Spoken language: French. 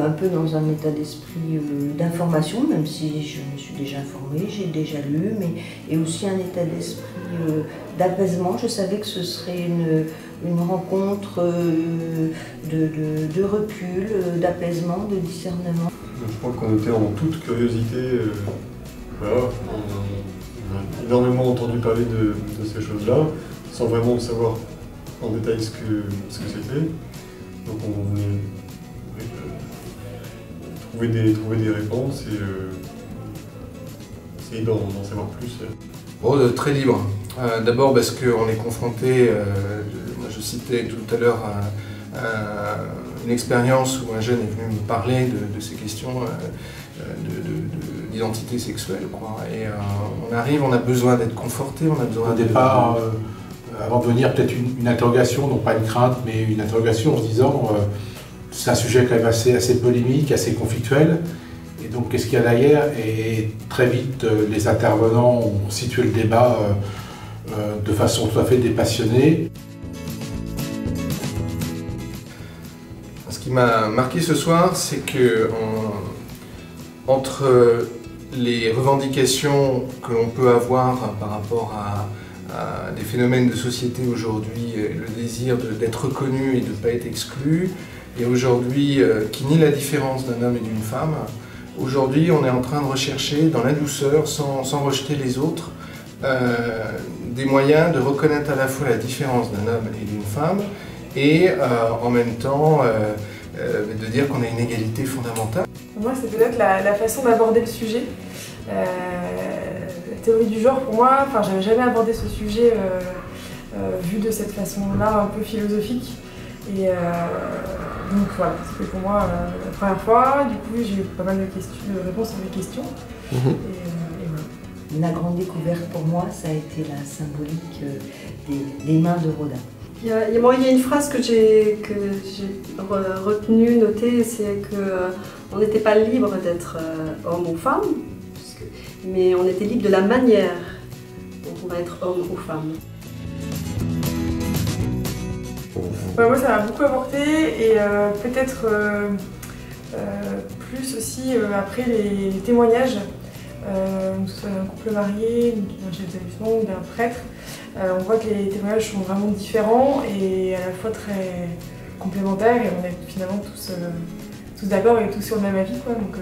un peu dans un état d'esprit d'information, même si je me suis déjà informée, j'ai déjà lu, et aussi un état d'esprit d'apaisement. Je savais que ce serait une rencontre de recul, d'apaisement, de discernement. Je crois qu'on était en toute curiosité. Voilà, on a énormément entendu parler de ces choses-là, sans vraiment savoir en détail ce que c'était. Donc on voulait trouver des réponses et essayer d'en savoir plus. Oh, très libre. D'abord parce qu'on est confronté, moi je citais tout à l'heure une expérience où un jeune est venu me parler de ces questions d'identité sexuelle, quoi. Et on arrive, on a besoin d'être conforté, on a besoin au départ, avant de venir, peut-être une interrogation, non pas une crainte, mais une interrogation en se disant c'est un sujet quand même assez polémique, assez conflictuel. Et donc qu'est-ce qu'il y a derrière? Et très vite, les intervenants ont situé le débat de façon tout à fait dépassionnée. Ce qui m'a marqué ce soir, c'est que entre les revendications que l'on peut avoir par rapport à des phénomènes de société aujourd'hui, le désir d'être reconnu et de ne pas être exclu, et aujourd'hui qui nie la différence d'un homme et d'une femme, aujourd'hui on est en train de rechercher dans la douceur, sans rejeter les autres, des moyens de reconnaître à la fois la différence d'un homme et d'une femme, et en même temps de dire qu'on a une égalité fondamentale. Moi, c'est peut-être la façon d'aborder le sujet. La théorie du genre, pour moi, j'avais jamais abordé ce sujet vu de cette façon-là, un peu philosophique. Et donc voilà, c'était pour moi la première fois. Du coup, j'ai eu pas mal de réponses à mes questions. Et voilà. La grande découverte pour moi, ça a été la symbolique des mains de Rodin. Il y a une phrase que j'ai retenue, notée, c'est qu'on n'était pas libre d'être homme ou femme, mais on était libre de la manière dont on va être homme ou femme. Moi, ça m'a beaucoup apporté, et peut-être plus aussi après les témoignages, que ce soit d'un couple marié, d'un chef d'établissement ou d'un prêtre. On voit que les témoignages sont vraiment différents et à la fois très complémentaires, et on est finalement tous d'accord et tous sur le même avis, quoi. Donc,